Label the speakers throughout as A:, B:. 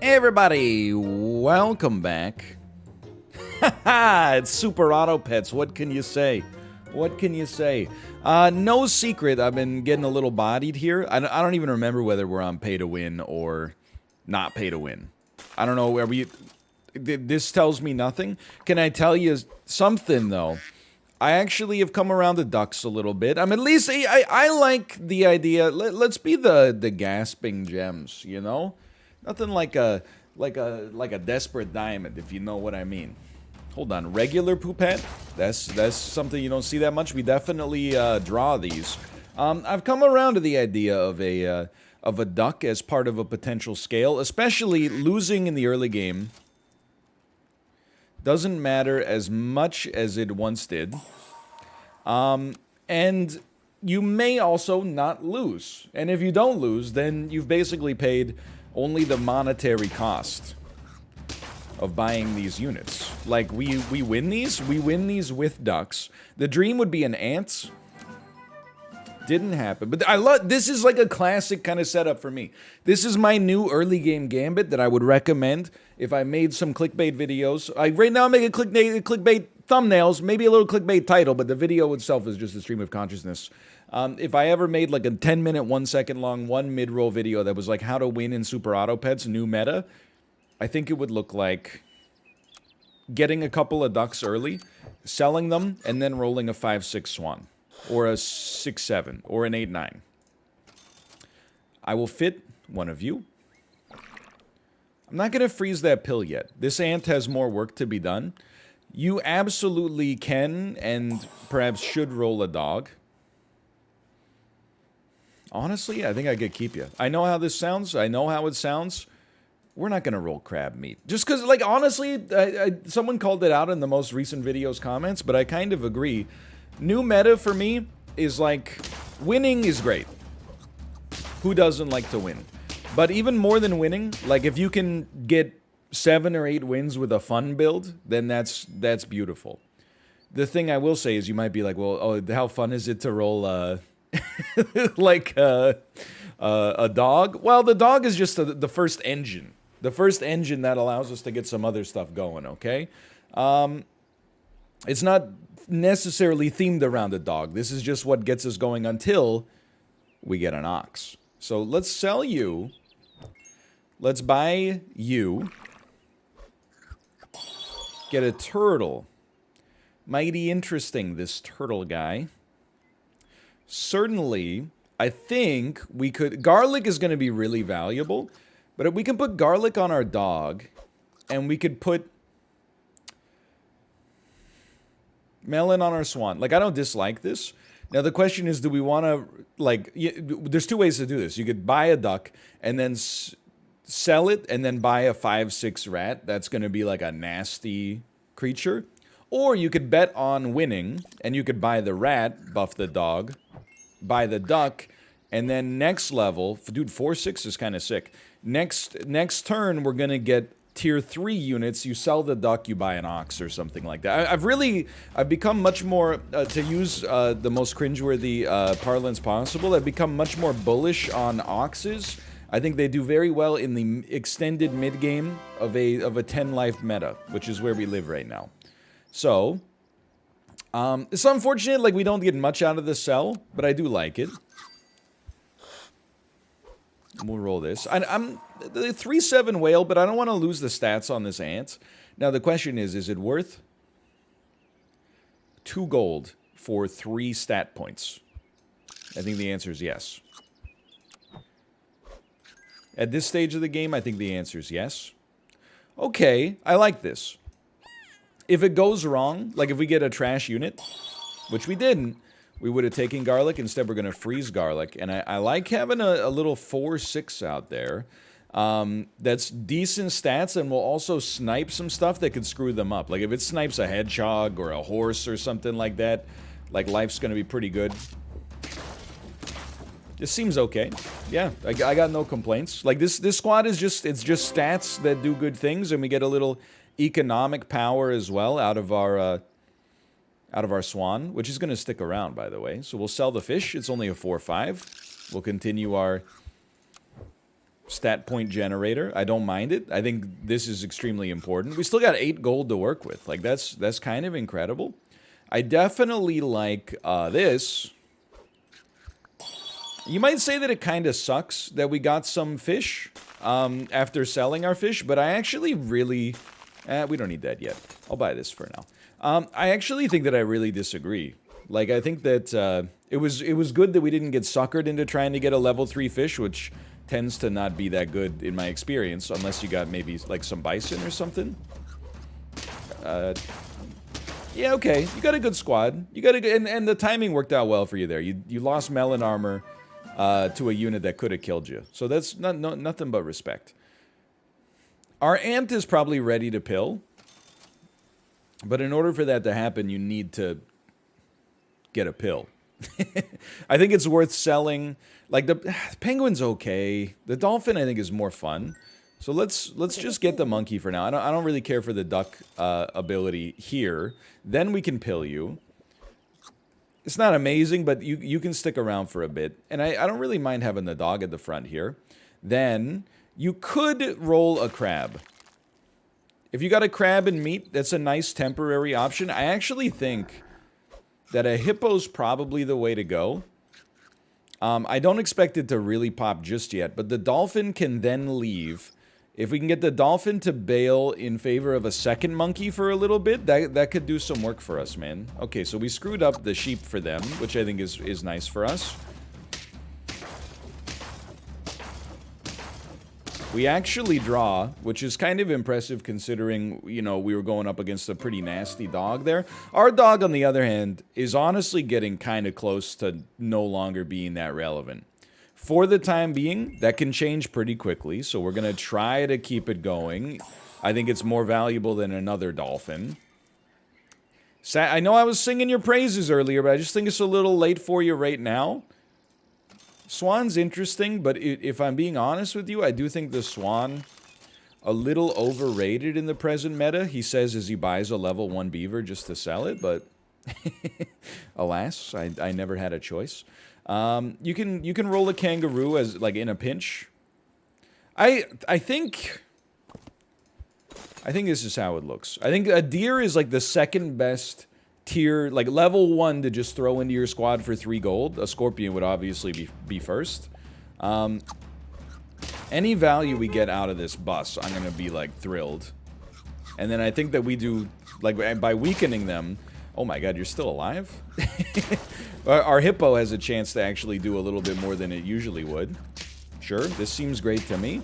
A: Hey everybody, welcome back. Haha, it's Super Auto Pets. What can you say? What can you say? No secret, I've been getting a little bodied here. I don't even remember whether we're on pay to win or not pay to win. I don't know where we. This tells me nothing. Can I tell you something though? I actually have come around the ducks a little bit. I'm at least I like the idea. Let's be the gasping gems, you know? Nothing like a desperate diamond, if you know what I mean. Hold on, regular poupette? That's something you don't see that much. We definitely draw these. I've come around to the idea of a duck as part of a potential scale, especially losing in the early game. Doesn't matter as much as it once did. And you may also not lose. And if you don't lose, then you've basically paid only the monetary cost of buying these units. Like, we win these with ducks. The dream would be an ant. Didn't happen. But I love, this is like a classic kind of setup for me. This is my new early game gambit that I would recommend if I made some clickbait videos. Right now I'm making clickbait thumbnails, maybe a little clickbait title, but the video itself is just a stream of consciousness. If I ever made like a 10-minute, 1-second long, one mid-roll video that was like how to win in Super Auto Pets, new meta, I think it would look like getting a couple of ducks early, selling them, and then rolling a 5-6 swan. Or a 6-7, or an 8-9. I will fit one of you. I'm not going to freeze that pill yet. This ant has more work to be done. You absolutely can, and perhaps should roll a dog. Honestly, I think I could keep you. I know how this sounds. I know how it sounds. We're not going to roll crab meat. Just because, like, honestly, someone called it out in the most recent video's comments, but I kind of agree. New meta for me is like, winning is great. Who doesn't like to win? But even more than winning, like if you can get 7 or 8 wins with a fun build, then that's beautiful. The thing I will say is you might be like, well, oh, how fun is it to roll like a dog? Well, the dog is just the first engine. The first engine that allows us to get some other stuff going, okay? It's not necessarily themed around a dog. This is just what gets us going until we get an ox. So let's sell you. Let's buy you. Get a turtle. Mighty interesting, this turtle guy. Certainly, I think we could... Garlic is going to be really valuable. But if we can put garlic on our dog, and we could put melon on our swan. Like, I don't dislike this. Now, the question is, do we want to, like... there's 2 ways to do this. You could buy a duck, and then sell it, and then buy a 5-6 rat. That's going to be like a nasty creature. Or you could bet on winning, and you could buy the rat, buff the dog, buy the duck, and then next level... Dude, 4-6 is kind of sick. Next turn, we're going to get tier 3 units. You sell the duck, you buy an ox or something like that. I've become much more, to use the most cringeworthy parlance possible, I've become much more bullish on oxes. I think they do very well in the extended mid-game of a 10 life meta, which is where we live right now. So, it's unfortunate, like, we don't get much out of the sell, but I do like it. We'll roll this. I'm the 3-7 whale, but I don't want to lose the stats on this ant. Now, the question is it worth 2 gold for 3 stat points? I think the answer is yes. At this stage of the game, I think the answer is yes. Okay, I like this. If it goes wrong, like if we get a trash unit, which we didn't, we would have taken garlic. Instead, we're going to freeze garlic. And I like having a little 4-6 out there. That's decent stats and will also snipe some stuff that could screw them up. Like if it snipes a hedgehog or a horse or something like that, like life's going to be pretty good. This seems okay. Yeah, I got no complaints. Like this squad is just, it's just stats that do good things, and we get a little economic power as well out of our swan, which is going to stick around, by the way. So we'll sell the fish. It's only a 4-5. We'll continue our stat point generator. I don't mind it. I think this is extremely important. We still got 8 gold to work with. Like, that's kind of incredible. I definitely like this. You might say that it kind of sucks that we got some fish after selling our fish, but I actually really... we don't need that yet. I'll buy this for now. I actually think that I really disagree. Like, I think that it was good that we didn't get suckered into trying to get a level 3 fish, which tends to not be that good in my experience, unless you got maybe, like, some bison or something. Yeah, okay. You got a good squad. You got a good... And the timing worked out well for you there. You lost melon armor to a unit that could have killed you. So that's nothing but respect. Our ant is probably ready to pill. But in order for that to happen, you need to get a pill. I think it's worth selling. Like, the penguin's okay. The dolphin, I think, is more fun. So let's just get the monkey for now. I don't really care for the duck ability here. Then we can pill you. It's not amazing, but you can stick around for a bit. And I don't really mind having the dog at the front here. Then you could roll a crab. If you got a crab and meat, that's a nice temporary option. I actually think that a hippo's probably the way to go. I don't expect it to really pop just yet, but the dolphin can then leave. If we can get the dolphin to bail in favor of a second monkey for a little bit, that could do some work for us, man. Okay, so we screwed up the sheep for them, which I think is nice for us. We actually draw, which is kind of impressive considering, you know, we were going up against a pretty nasty dog there. Our dog, on the other hand, is honestly getting kind of close to no longer being that relevant. For the time being, that can change pretty quickly, so we're going to try to keep it going. I think it's more valuable than another dolphin. I know I was singing your praises earlier, but I just think it's a little late for you right now. Swan's interesting, but if I'm being honest with you, I do think the Swan a little overrated in the present meta. He says as he buys a level 1 beaver just to sell it, but alas, I never had a choice. You can roll a kangaroo as, like, in a pinch. I think this is how it looks. I think a deer is like the second best tier, like level 1 to just throw into your squad for 3 gold. A scorpion would obviously be first. Any value we get out of this bus, I'm gonna be like thrilled. And then I think that we do, like, by weakening them. Oh my god, you're still alive? Our hippo has a chance to actually do a little bit more than it usually would. Sure, this seems great to me.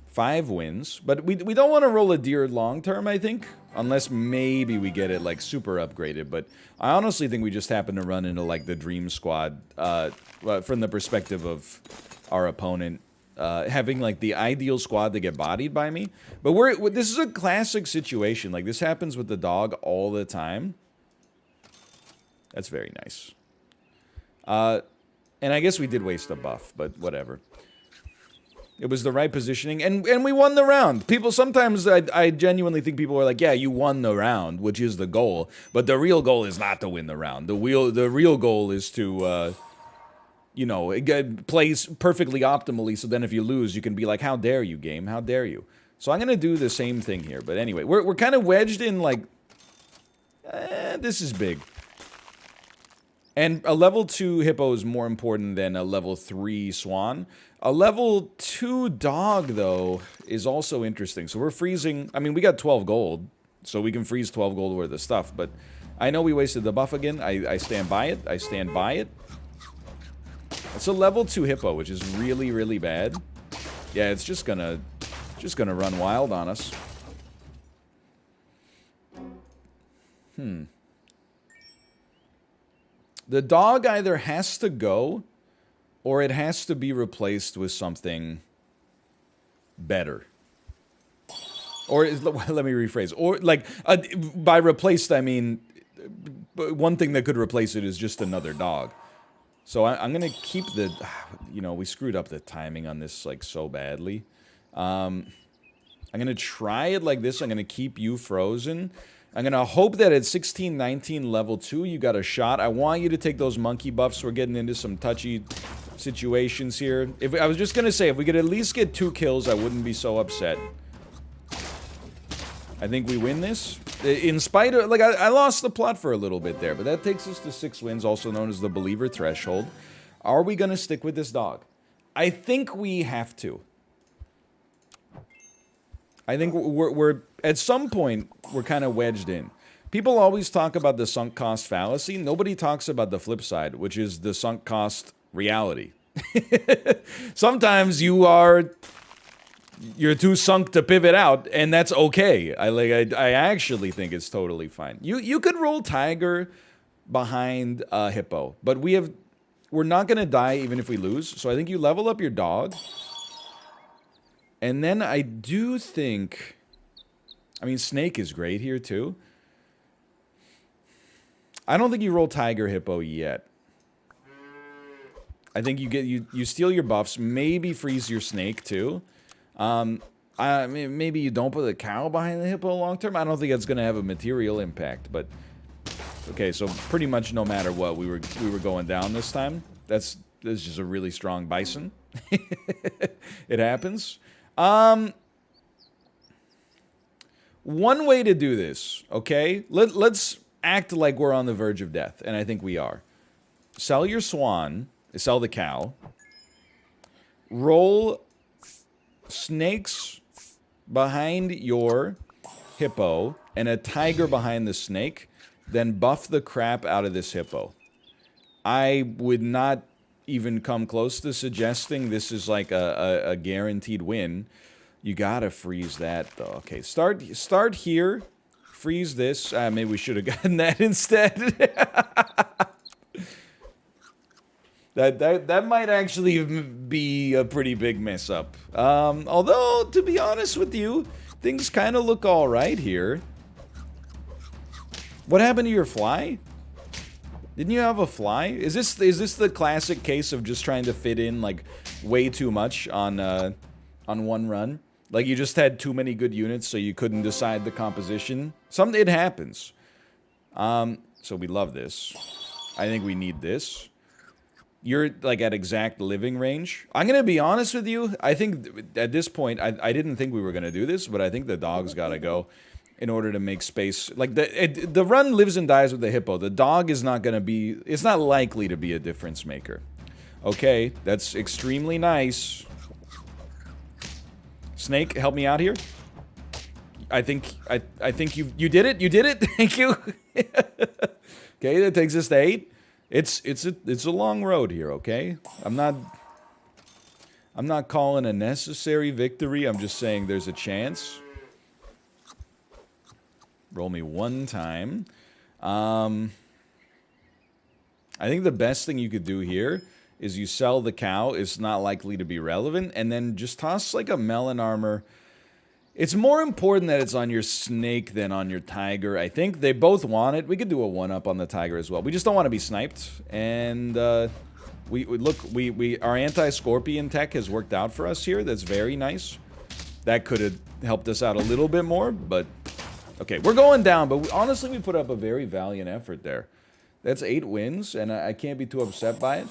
A: 5 wins. But we don't want to roll a deer long term, I think. Unless maybe we get it, like, super upgraded. But I honestly think we just happen to run into, like, the dream squad. From the perspective of our opponent. Having, like, the ideal squad to get bodied by me. But this is a classic situation. Like, this happens with the dog all the time. That's very nice. And I guess we did waste a buff, but whatever. It was the right positioning, and we won the round. People, sometimes I genuinely think people are like, yeah, you won the round, which is the goal. But the real goal is not to win the round. The real goal is to, you know, it plays perfectly optimally, so then if you lose, you can be like, how dare you, game? How dare you? So I'm going to do the same thing here. But anyway, we're kind of wedged in, like, this is big. And a level 2 hippo is more important than a level 3 swan. A level 2 dog, though, is also interesting. So we're freezing... I mean, we got 12 gold, so we can freeze 12 gold worth of stuff. But I know we wasted the buff again. I stand by it. I stand by it. It's a level 2 hippo, which is really, really bad. Yeah, it's just gonna run wild on us. The dog either has to go, or it has to be replaced with something better. Or, let me rephrase. Or, like, by replaced, I mean, one thing that could replace it is just another dog. So I'm going to keep the, you know, we screwed up the timing on this, like, so badly. I'm going to try it like this. I'm going to keep you frozen. I'm going to hope that at 16, 19, level 2, you got a shot. I want you to take those monkey buffs. We're getting into some touchy situations here. If I was just gonna say, if we could at least get 2 kills, I wouldn't be so upset. I think we win this. In spite of, like, I lost the plot for a little bit there, but that takes us to 6 wins, also known as the believer threshold. Are we gonna stick with this dog? I think we have to. I think we're at some point, we're kind of wedged in. People always talk about the sunk cost fallacy. Nobody talks about the flip side, which is the sunk cost reality. Sometimes you're too sunk to pivot out, and that's okay. I actually think it's totally fine. You could roll Tiger behind Hippo, but we're not gonna die even if we lose. So I think you level up your dog. And then I do think, I mean, Snake is great here too. I don't think you roll Tiger Hippo yet. I think you steal your buffs, maybe freeze your Snake too. I mean, maybe you don't put the cow behind the Hippo long term. I don't think that's gonna have a material impact, but okay. So pretty much no matter what, we were going down this time. That's just a really strong bison. It happens. One way to do this, okay? Let's act like we're on the verge of death, and I think we are. Sell your swan, sell the cow. Roll snakes behind your hippo and a tiger behind the snake, then buff the crap out of this hippo. I would not even come close to suggesting this is like a guaranteed win. You gotta freeze that though. Okay, start here. Freeze this. Maybe we should have gotten that instead. That might actually be a pretty big mess up. Although, to be honest with you, things kind of look all right here. What happened to your fly? Didn't you have a fly? Is this the classic case of just trying to fit in like way too much on one run? Like you just had too many good units, so you couldn't decide the composition. It happens. So we love this. I think we need this. You're like at exact living range. I'm gonna be honest with you. I think at this point, I didn't think we were gonna do this, but I think the dog's gotta go in order to make space. Like the run lives and dies with the hippo. The dog is not gonna be. It's not likely to be a difference maker. Okay, that's extremely nice. Snake, help me out here. I think you did it. You did it. Thank you. Okay, that takes us to 8. It's a long road here, okay? I'm not calling a necessary victory. I'm just saying there's a chance. Roll me one time. I think the best thing you could do here is you sell the cow. It's not likely to be relevant, and then just toss like a melon armor. It's more important that it's on your snake than on your tiger. I think they both want it. We could do a 1-up on the tiger as well. We just don't want to be sniped. And our anti-scorpion tech has worked out for us here. That's very nice. That could have helped us out a little bit more, but okay, we're going down. But honestly, we put up a very valiant effort there. That's 8 wins, and I can't be too upset by it.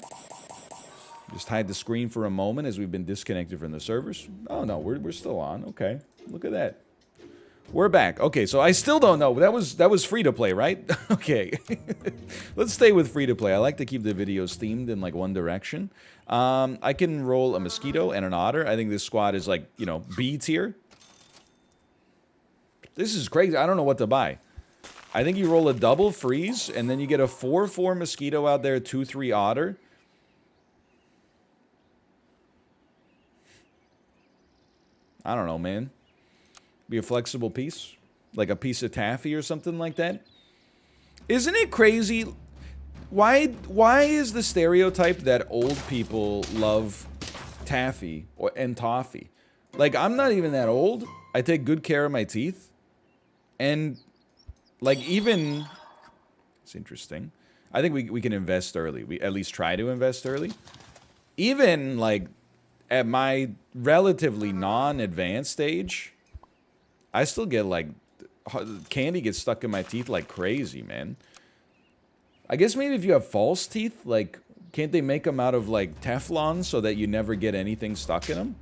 A: Just hide the screen for a moment as we've been disconnected from the servers. Oh no, we're still on. Okay. Look at that. We're back. Okay, so I still don't know. That was free to play, right? Okay. Let's stay with free to play. I like to keep the videos themed in like one direction. I can roll a mosquito and an otter. I think this squad is like, you know, B tier. This is crazy. I don't know what to buy. I think you roll a double freeze and then you get a 4/4 mosquito out there, 2/3 otter. I don't know, man. Be a flexible piece? Like a piece of taffy or something like that? Isn't it crazy? Why is the stereotype that old people love taffy and toffee? Like, I'm not even that old. I take good care of my teeth. And, like, even... It's interesting. I think we can invest early. We at least try to invest early. Even, like, at my relatively non-advanced stage... I still get, like, candy gets stuck in my teeth like crazy, man. I guess maybe if you have false teeth, like, Can't they make them out of, like, Teflon so that you never get anything stuck in them?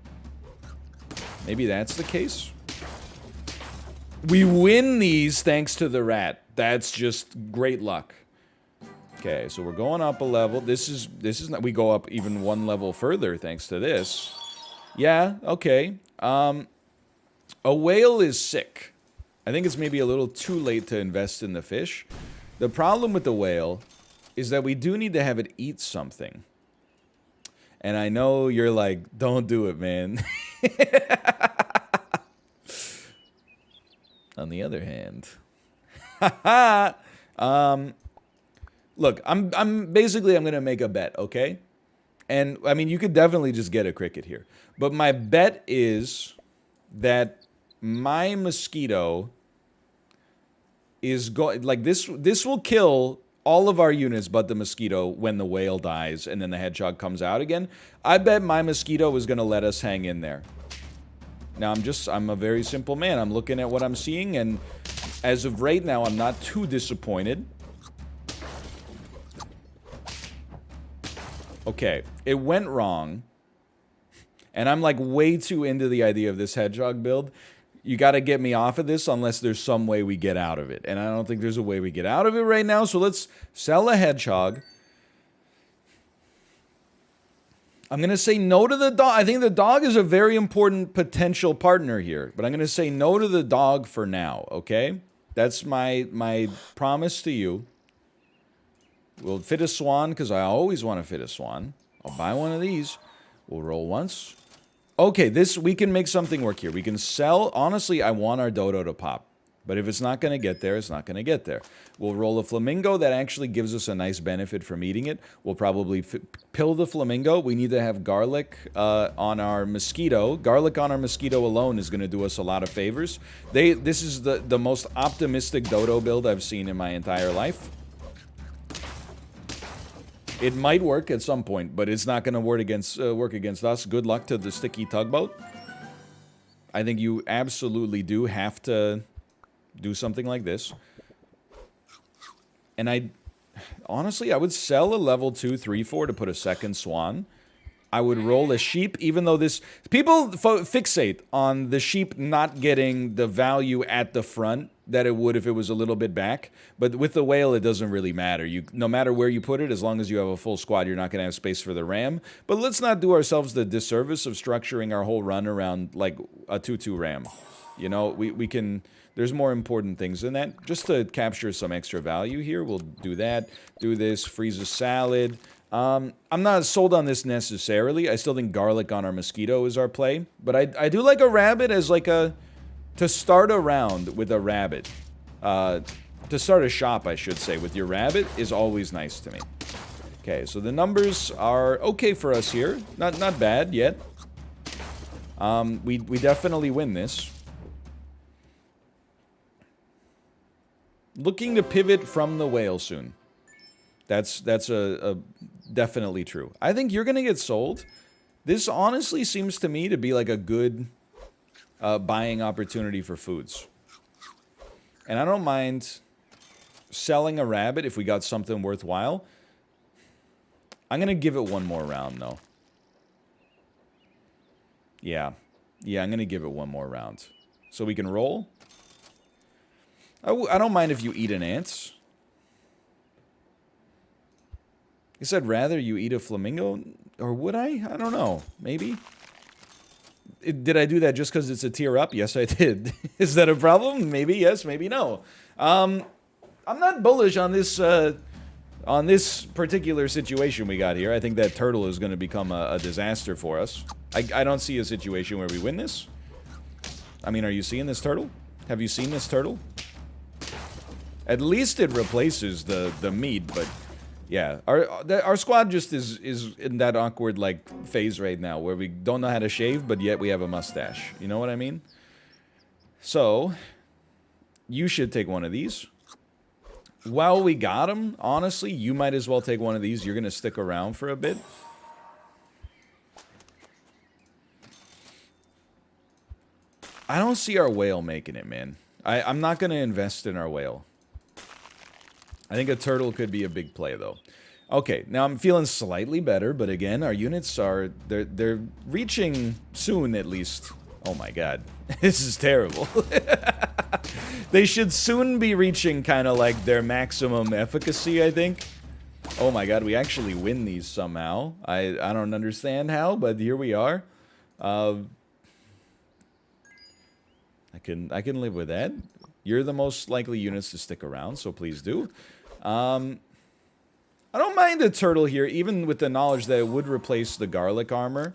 A: Maybe that's the case? We win these thanks to the rat. That's just great luck. Okay, so we're going up a level. This is not, we go up even one level further thanks to this. Yeah, okay. A whale is sick. I think it's maybe a little too late to invest in the fish. The problem with the whale is that we do need to have it eat something. And I know you're like, don't do it, man. On the other hand, look, I'm gonna make a bet, okay? And I mean, you could definitely just get a cricket here, but my bet is that my mosquito is going like this. This will kill all of our units, but the mosquito when the whale dies, and then the hedgehog comes out again. I bet my mosquito is gonna let us hang in there. Now, I'm a very simple man. I'm looking at what I'm seeing, and as of right now, I'm not too disappointed. Okay, it went wrong, and I'm like way too into the idea of this hedgehog build. You gotta get me off of this unless there's some way we get out of it, and I don't think there's a way we get out of it right now, so let's sell a hedgehog. I'm going to say no to the dog. I think the dog is a very important potential partner here. But I'm going to say no to the dog for now, okay? That's my promise to you. We'll fit a swan, because I always want to fit a swan. I'll buy one of these. We'll roll once. Okay, we can make something work here. We can sell. Honestly, I want our dodo to pop. But if it's not going to get there, it's not going to get there. We'll roll a flamingo. That actually gives us a nice benefit from eating it. We'll probably pill the flamingo. We need to have garlic on our mosquito. Garlic on our mosquito alone is going to do us a lot of favors. This is the most optimistic dodo build I've seen in my entire life. It might work at some point, but it's not going to work against us. Good luck to the sticky tugboat. I think you absolutely do have to do something like this. And honestly, I would sell a level 2, 3, 4 to put a second swan. I would roll a sheep, even though people fixate on the sheep not getting the value at the front that it would if it was a little bit back. But with the whale, it doesn't really matter. No matter where you put it, as long as you have a full squad, you're not going to have space for the ram. But let's not do ourselves the disservice of structuring our whole run around like a 2-2 ram. You know, we can... There's more important things than that. Just to capture some extra value here, we'll do that. Do this, freeze a salad. I'm not sold on this necessarily. I still think garlic on our mosquito is our play. But I do like a rabbit as like to start a round with a rabbit. To start a shop, I should say, with your rabbit is always nice to me. Okay, so the numbers are okay for us here. Not bad yet. We definitely win this. Looking to pivot from the whale soon. That's definitely true. I think you're gonna get sold. This honestly seems to me to be like a good buying opportunity for foods. And I don't mind selling a rabbit if we got something worthwhile. I'm gonna give it one more round though. Yeah, I'm gonna give it one more round. So we can roll. I don't mind if you eat an ant. You said rather you eat a flamingo? Or would I? I don't know. Maybe? Did I do that just because it's a tier up? Yes, I did. Is that a problem? Maybe yes, maybe no. I'm not bullish on this particular situation we got here. I think that turtle is going to become a disaster for us. I don't see a situation where we win this. I mean, are you seeing this turtle? Have you seen this turtle? At least it replaces the meat, but yeah, our squad just is in that awkward like phase right now where we don't know how to shave, but yet we have a mustache. You know what I mean? So you should take one of these. While we got him, honestly, you might as well take one of these. You're gonna stick around for a bit. I don't see our whale making it, man. I'm not gonna invest in our whale. I think a turtle could be a big play, though. Okay, now I'm feeling slightly better, but again, our units are... They're reaching soon, at least. Oh my god. This is terrible. They should soon be reaching kind of like their maximum efficacy, I think. Oh my god, we actually win these somehow. I don't understand how, but here we are. I can live with that. You're the most likely units to stick around, so please do. I don't mind the turtle here, even with the knowledge that it would replace the garlic armor.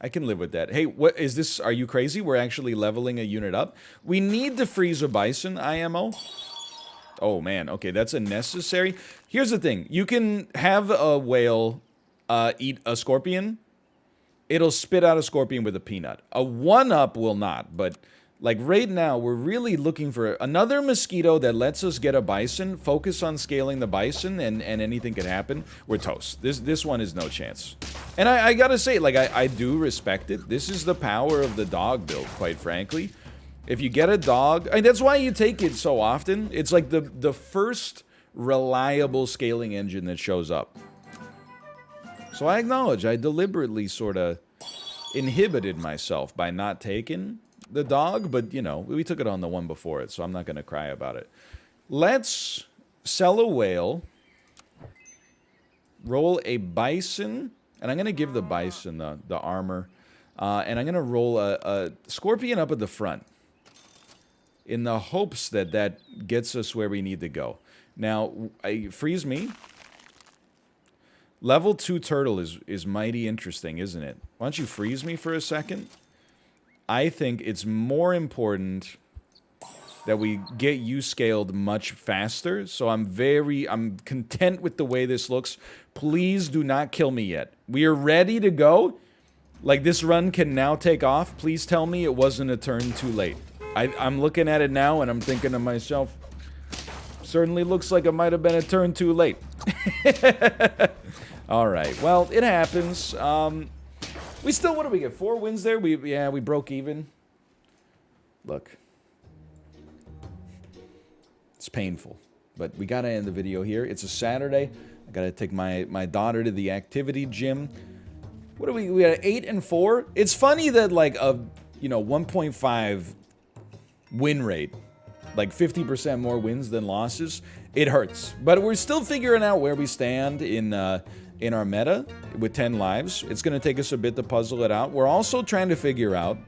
A: I can live with that. Hey, what is this? Are you crazy? We're actually leveling a unit up. We need to freeze a bison IMO. Oh, man. Okay, that's a necessary. Here's the thing. You can have a whale eat a scorpion. It'll spit out a scorpion with a peanut. A 1-up will not, but... like, right now, we're really looking for another mosquito that lets us get a bison, focus on scaling the bison, and anything can happen. We're toast. This one is no chance. And I gotta say, like, I do respect it. This is the power of the dog build, quite frankly. If you get a dog... I mean, that's why you take it so often. It's like the first reliable scaling engine that shows up. So I acknowledge, I deliberately sort of inhibited myself by not taking... the dog, but, you know, we took it on the one before it, so I'm not going to cry about it. Let's sell a whale, roll a bison, and I'm going to give the bison the armor, and I'm going to roll a scorpion up at the front in the hopes that that gets us where we need to go. Now, freeze me. Level 2 turtle is mighty interesting, isn't it? Why don't you freeze me for a second? I think it's more important that we get you scaled much faster. So I'm content with the way this looks. Please do not kill me yet. We are ready to go. Like, this run can now take off. Please tell me it wasn't a turn too late. I'm looking at it now and I'm thinking to myself, certainly looks like it might have been a turn too late. All right, well, it happens. We still, what do we get? 4 wins there? Yeah, we broke even. Look. It's painful. But we gotta end the video here. It's a Saturday. I gotta take my daughter to the activity gym. What do we got 8 and 4? It's funny that like a, you know, 1.5 win rate, like 50% more wins than losses, it hurts. But we're still figuring out where we stand in our meta with 10 lives. It's going to take us a bit to puzzle it out. We're also trying to figure out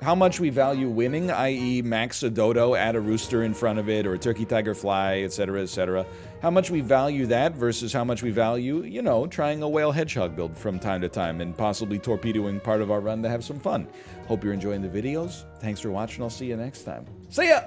A: how much we value winning, i.e. max a dodo, add a rooster in front of it, or a turkey, tiger, fly, etc., etc. How much we value that versus how much we value, you know, trying a whale hedgehog build from time to time and possibly torpedoing part of our run to have some fun. Hope you're enjoying the videos. Thanks for watching. I'll see you next time. See ya!